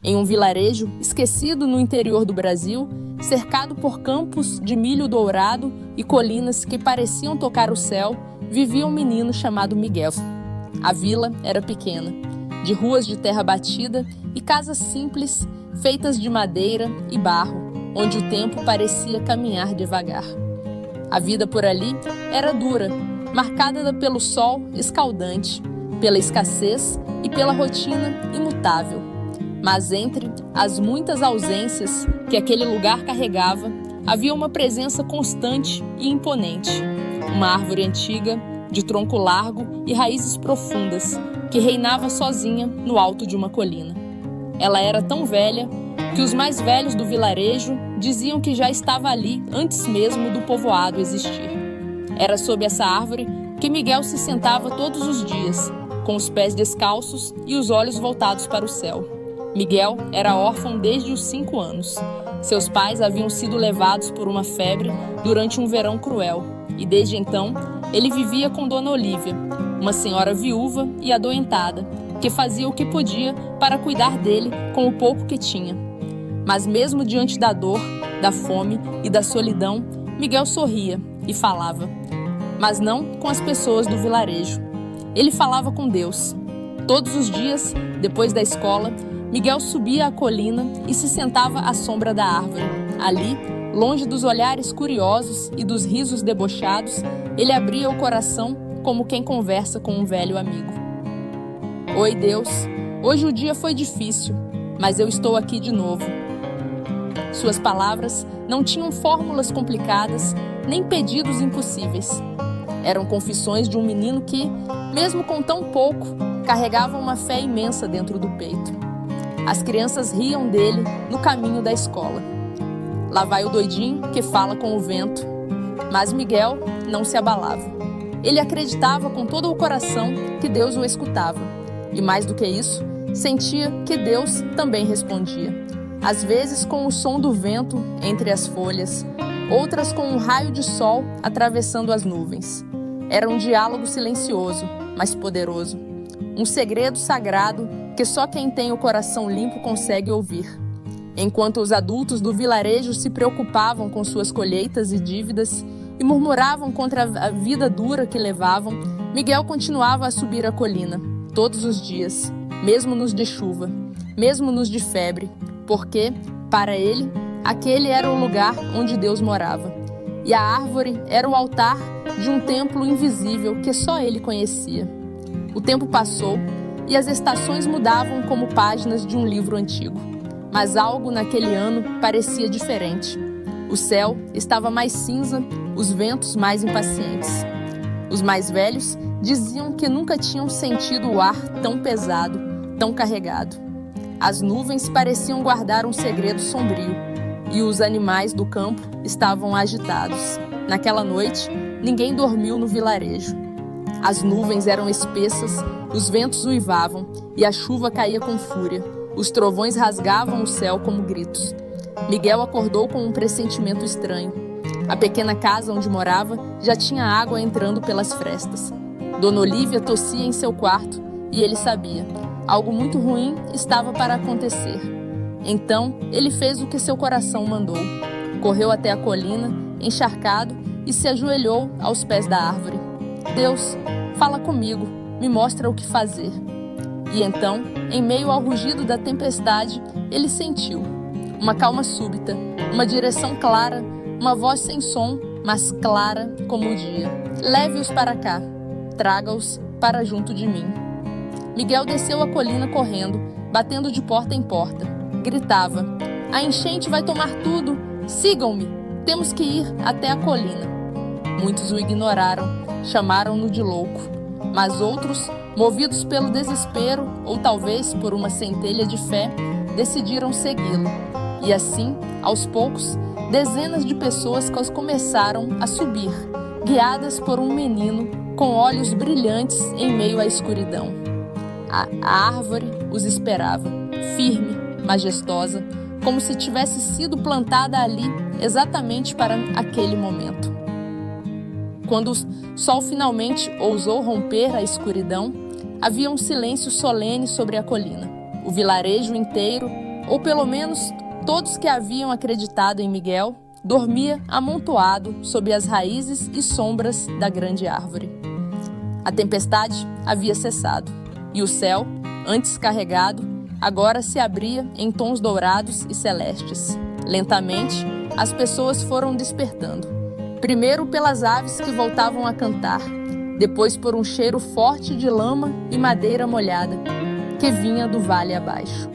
Em um vilarejo esquecido no interior do Brasil, cercado por campos de milho dourado e colinas que pareciam tocar o céu, vivia um menino chamado Miguel. A vila era pequena, de ruas de terra batida e casas simples, feitas de madeira e barro, onde o tempo parecia caminhar devagar. A vida por ali era dura, marcada pelo sol escaldante, pela escassez e pela rotina imutável. Mas entre as muitas ausências que aquele lugar carregava, havia uma presença constante e imponente. Uma árvore antiga, de tronco largo e raízes profundas, que reinava sozinha no alto de uma colina. Ela era tão velha que os mais velhos do vilarejo diziam que já estava ali antes mesmo do povoado existir. Era sob essa árvore que Miguel se sentava todos os dias, com os pés descalços e os olhos voltados para o céu. Miguel era órfão desde os 5 anos. Seus pais haviam sido levados por uma febre durante um verão cruel, e desde então ele vivia com Dona Olívia, uma senhora viúva e adoentada, que fazia o que podia para cuidar dele com o pouco que tinha. Mas mesmo diante da dor, da fome e da solidão, Miguel sorria e falava, mas não com as pessoas do vilarejo. Ele falava com Deus. Todos os dias, depois da escola, Miguel subia a colina e se sentava à sombra da árvore. Ali, longe dos olhares curiosos e dos risos debochados, ele abria o coração como quem conversa com um velho amigo. Oi, Deus, hoje o dia foi difícil, mas eu estou aqui de novo. Suas palavras não tinham fórmulas complicadas, nem pedidos impossíveis. Eram confissões de um menino que, mesmo com tão pouco, carregava uma fé imensa dentro do peito. As crianças riam dele no caminho da escola. Lá vai o doidinho que fala com o vento. Mas Miguel não se abalava. Ele acreditava com todo o coração que Deus o escutava. E mais do que isso, sentia que Deus também respondia. Às vezes com o som do vento entre as folhas, outras com um raio de sol atravessando as nuvens. Era um diálogo silencioso, mas poderoso. Um segredo sagrado que só quem tem o coração limpo consegue ouvir. Enquanto os adultos do vilarejo se preocupavam com suas colheitas e dívidas e murmuravam contra a vida dura que levavam, Miguel continuava a subir a colina, todos os dias, mesmo nos de chuva, mesmo nos de febre, porque, para ele, aquele era o lugar onde Deus morava. E a árvore era o altar de um templo invisível que só ele conhecia. O tempo passou e as estações mudavam como páginas de um livro antigo. Mas algo naquele ano parecia diferente. O céu estava mais cinza, os ventos mais impacientes. Os mais velhos diziam que nunca tinham sentido o ar tão pesado, tão carregado. As nuvens pareciam guardar um segredo sombrio, e os animais do campo estavam agitados. Naquela noite, ninguém dormiu no vilarejo. As nuvens eram espessas, os ventos uivavam e a chuva caía com fúria. Os trovões rasgavam o céu como gritos. Miguel acordou com um pressentimento estranho. A pequena casa onde morava já tinha água entrando pelas frestas. Dona Olívia tossia em seu quarto e ele sabia. Algo muito ruim estava para acontecer. Então, ele fez o que seu coração mandou. Correu até a colina, encharcado, e se ajoelhou aos pés da árvore. Deus, fala comigo, me mostra o que fazer. E então, em meio ao rugido da tempestade, ele sentiu uma calma súbita, uma direção clara, uma voz sem som, mas clara como o dia. Leve-os para cá, traga-os para junto de mim. Miguel desceu a colina correndo, batendo de porta em porta. Gritava, a enchente vai tomar tudo, sigam-me, temos que ir até a colina. Muitos o ignoraram, chamaram-no de louco, mas outros, movidos pelo desespero ou talvez por uma centelha de fé, decidiram segui-lo. E assim, aos poucos, dezenas de pessoas começaram a subir, guiadas por um menino com olhos brilhantes em meio à escuridão. A árvore os esperava, firme, majestosa, como se tivesse sido plantada ali exatamente para aquele momento. Quando o sol finalmente ousou romper a escuridão, havia um silêncio solene sobre a colina. O vilarejo inteiro ou pelo menos todos que haviam acreditado em Miguel, dormia amontoado sob as raízes e sombras da grande árvore. A tempestade havia cessado, e o céu, antes carregado, agora se abria em tons dourados e celestes. Lentamente, as pessoas foram despertando. Primeiro pelas aves que voltavam a cantar, depois por um cheiro forte de lama e madeira molhada, que vinha do vale abaixo.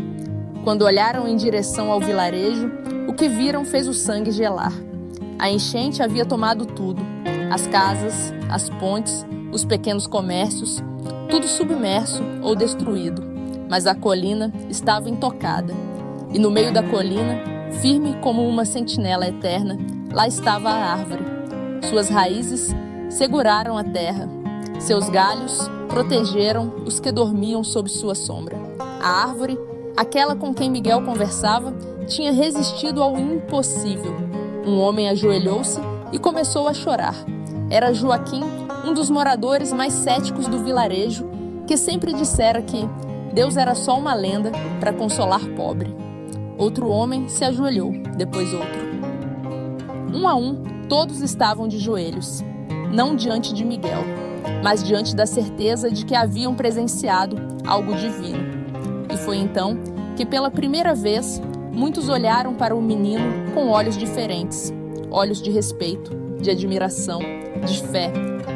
Quando olharam em direção ao vilarejo, o que viram fez o sangue gelar. A enchente havia tomado tudo: as casas, as pontes, os pequenos comércios, tudo submerso ou destruído. Mas a colina estava intocada. E no meio da colina, firme como uma sentinela eterna, lá estava a árvore. Suas raízes seguraram a terra. Seus galhos protegeram os que dormiam sob sua sombra. A árvore, aquela com quem Miguel conversava, tinha resistido ao impossível. Um homem ajoelhou-se e começou a chorar. Era Joaquim, um dos moradores mais céticos do vilarejo, que sempre dissera que Deus era só uma lenda para consolar pobre. Outro homem se ajoelhou, depois outro. Um a um, todos estavam de joelhos, não diante de Miguel, mas diante da certeza de que haviam presenciado algo divino. E foi então que, pela primeira vez, muitos olharam para o menino com olhos diferentes, olhos de respeito, de admiração, de fé.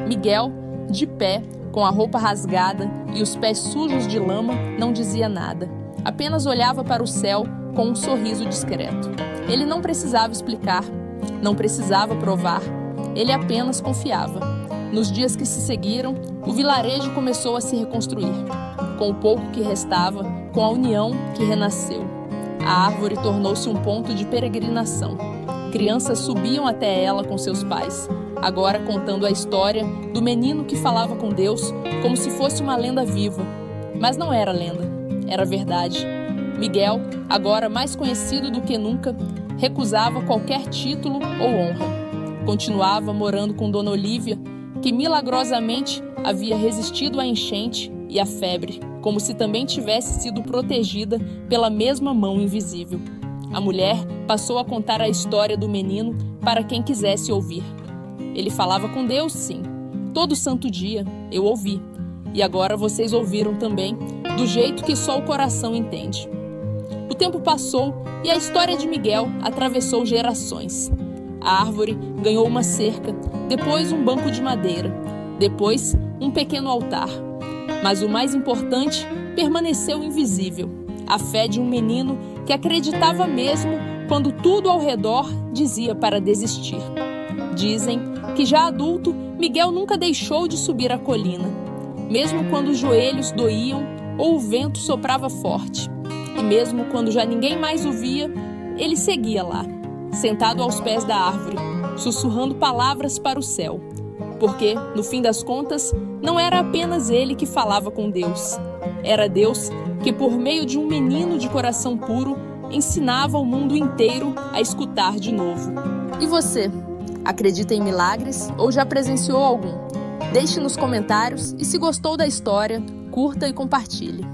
Miguel, de pé, com a roupa rasgada e os pés sujos de lama, não dizia nada. Apenas olhava para o céu com um sorriso discreto. Ele não precisava explicar, não precisava provar, ele apenas confiava. Nos dias que se seguiram, o vilarejo começou a se reconstruir. Com o pouco que restava, com a união que renasceu. A árvore tornou-se um ponto de peregrinação. Crianças subiam até ela com seus pais, agora contando a história do menino que falava com Deus como se fosse uma lenda viva. Mas não era lenda, era verdade. Miguel, agora mais conhecido do que nunca, recusava qualquer título ou honra. Continuava morando com Dona Olívia, que milagrosamente havia resistido à enchente e à febre, como se também tivesse sido protegida pela mesma mão invisível. A mulher passou a contar a história do menino para quem quisesse ouvir. Ele falava com Deus, sim. Todo santo dia eu ouvi. E agora vocês ouviram também, do jeito que só o coração entende. O tempo passou e a história de Miguel atravessou gerações. A árvore ganhou uma cerca, depois um banco de madeira, depois um pequeno altar. Mas o mais importante permaneceu invisível: a fé de um menino que acreditava mesmo quando tudo ao redor dizia para desistir. Dizem que, já adulto, Miguel nunca deixou de subir a colina, mesmo quando os joelhos doíam ou o vento soprava forte. E mesmo quando já ninguém mais o via, ele seguia lá, sentado aos pés da árvore, sussurrando palavras para o céu. Porque, no fim das contas, não era apenas ele que falava com Deus. Era Deus que, por meio de um menino de coração puro, ensinava o mundo inteiro a escutar de novo. E você? Acredita em milagres ou já presenciou algum? Deixe nos comentários e, se gostou da história, curta e compartilhe.